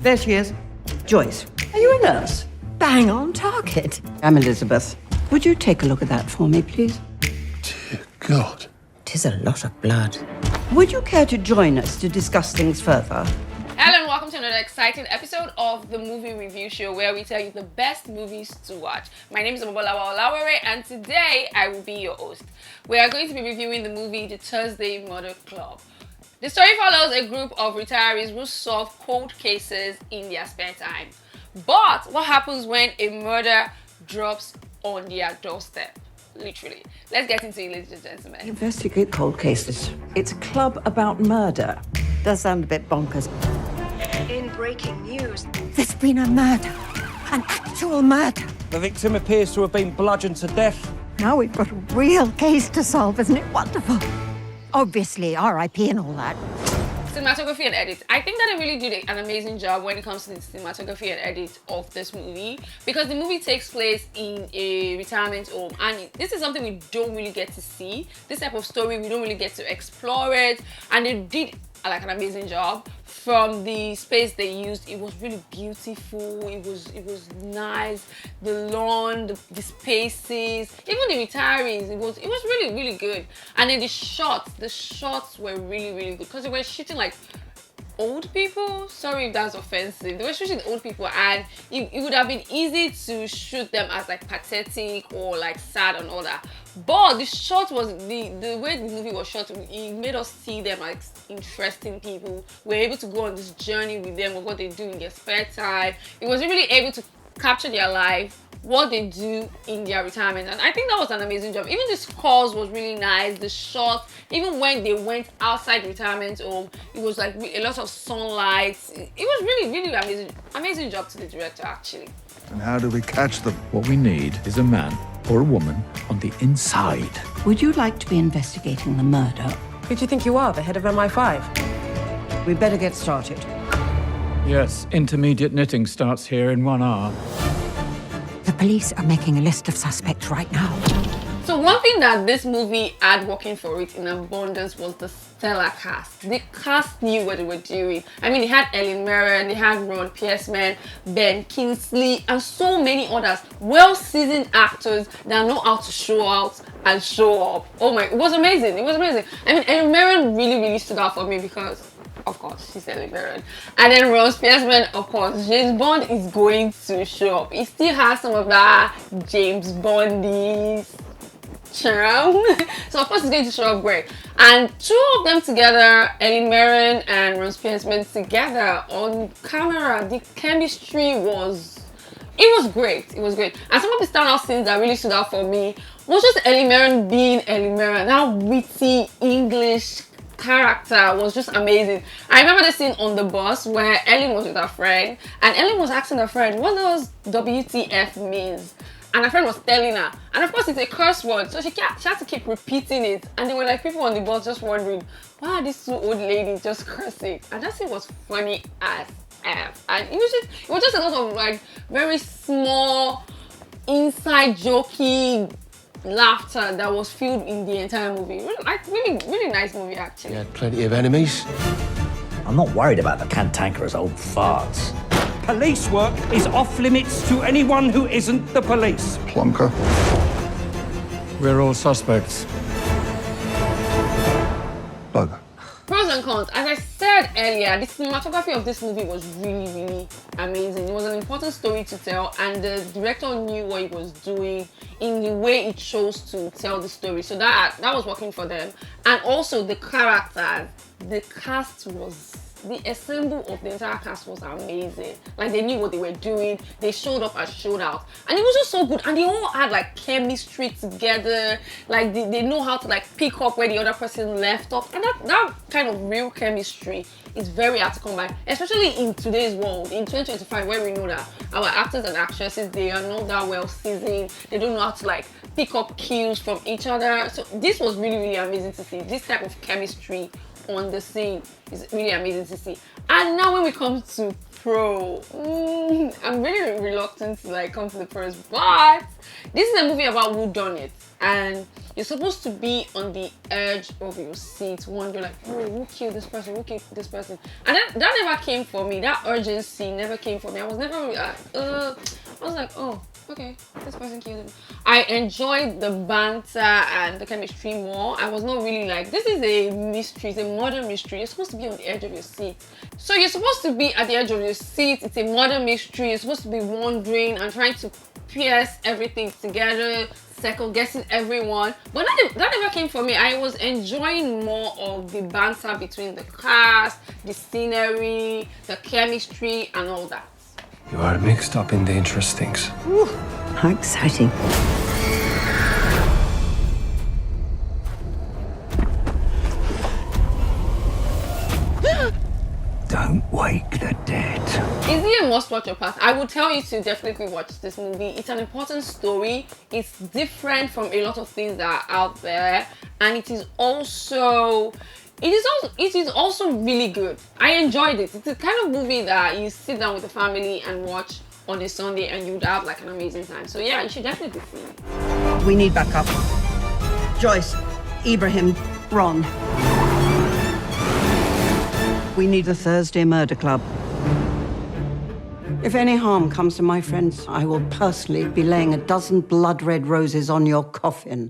There she is. Joyce, are you a nurse? Bang on target. I'm Elizabeth. Would you take a look at that for me, please? Dear God. 'Tis a lot of blood. Would you care to join us to discuss things further? Hello and welcome to another exciting episode of the Movie Review Show, where we tell you the best movies to watch. My name is Omobolawa Olawere, and today I will be your host. We are going to be reviewing the movie The Thursday Murder Club. The story follows a group of retirees who solve cold cases in their spare time. But what happens when a murder drops on their doorstep? Literally. Let's get into it, ladies and gentlemen. Investigate cold cases. It's a club about murder. Does sound a bit bonkers. In breaking news, There's been a murder. An actual murder. The victim appears to have been bludgeoned to death. Now we've got a real case to solve, isn't it wonderful? Obviously, R.I.P. and all that. Cinematography and edit. I think that they really did an amazing job when it comes to the cinematography and edit of this movie, because the movie takes place in a retirement home, and this is something we don't really get to see. This type of story, we don't really get to explore it, and they did like an amazing job. From the space they used, it was really beautiful. It was nice. The lawn, the spaces, even the retirees, it was really good. And then the shots were really good, because they were shooting like old people. Sorry if that's offensive. They were shooting old people, and it would have been easy to shoot them as like pathetic or like sad and all that. But the shot was the way the movie was shot, it made us see them like interesting people. We're able to go on this journey with them of what they do in their spare time. It was really able to capture their life, what they do in their retirement, and I think that was an amazing job. Even the scores was really nice. The shot, even when they went outside the retirement home, it was like a lot of sunlight. It was really amazing job to the director, actually. And how do we catch them? What we need is a man or a woman on the inside. Would you like to be investigating the murder? who do you think you are, the head of MI5? We better get started. Yes, intermediate knitting starts here in 1 hour. The police are making a list of suspects right now. So one thing that this movie had working for it in abundance was the stellar cast. The cast knew what they were doing. I mean, they had Ellen Mirren, they had Ron Pierceman, Ben Kingsley, and so many others. Well-seasoned actors that know how to show out and show up. Oh my, it was amazing. It was amazing. I mean, Ellen Mirren really stood out for me because, of course, she's Ellen Mirren. And then Ron Pierceman, of course, James Bond is going to show up. He still has some of that James Bondy charm. So of course he's going to show up great. And two of them together, Ellen Mirren and Ron Pierceman together on camera, the chemistry was great. It was great. And some of the standout scenes that really stood out for me was just Ellen Mirren being Ellen Mirren. That witty English character was just amazing. I remember the scene on the bus where Ellen was with her friend, and Ellen was asking her friend what does WTF means. And her friend was telling her, and of course it's a curse word, so she had to keep repeating it. And there were like people on the bus just wondering, why are these two old ladies just cursing? And that scene was funny as F. And it was just a lot of like very small inside jokey laughter that was filled in the entire movie. Really nice movie, actually. You had plenty of enemies. I'm not worried about the cantankerous old farts. Police work is off limits to anyone who isn't the police. Plonker. We're all suspects. Bugger. Pros and cons. As I said earlier, the cinematography of this movie was really amazing. It was an important story to tell, and the director knew what he was doing in the way he chose to tell the story. So that was working for them. And also the characters, the cast was... The ensemble of the entire cast was amazing. Like, they knew what they were doing. They showed up and showed out. And it was just so good. And they all had like chemistry together. Like, they know how to like pick up where the other person left off. And that kind of real chemistry is very hard to come by. Especially in today's world, in 2025, where we know that our actors and actresses, they are not that well seasoned. They don't know how to like pick up cues from each other. So this was really amazing to see. This type of chemistry on the scene is really amazing to see. And now when we come to pro, I'm really reluctant to like come to the pros, but this is a movie about who done it, and you're supposed to be on the edge of your seat, wondering like, oh, who killed this person? Who killed this person? And that never came for me. That urgency never came for me. I was never, I was like, oh, okay, this person killed him. I enjoyed the banter and the chemistry more. I was not really like, this is a mystery, it's a murder mystery. You're supposed to be on the edge of your seat. So you're supposed to be at the edge of your seat. It's a murder mystery. You're supposed to be wondering and trying to piece everything together, second guessing everyone. But that never came for me. I was enjoying more of the banter between the cast, the scenery, the chemistry, and all that. You are mixed up in dangerous things. Ooh, how exciting. Don't wake the dead. Is it a must-watch or pass? I would tell you to definitely watch this movie. It's an important story. It's different from a lot of things that are out there, and it is also really good. I enjoyed it. It's the kind of movie that you sit down with the family and watch on a Sunday, and you'd have like an amazing time. So yeah, you should definitely see it. We need backup. Joyce, Ibrahim, Ron. We need the Thursday Murder Club. If any harm comes to my friends, I will personally be laying a dozen blood-red roses on your coffin.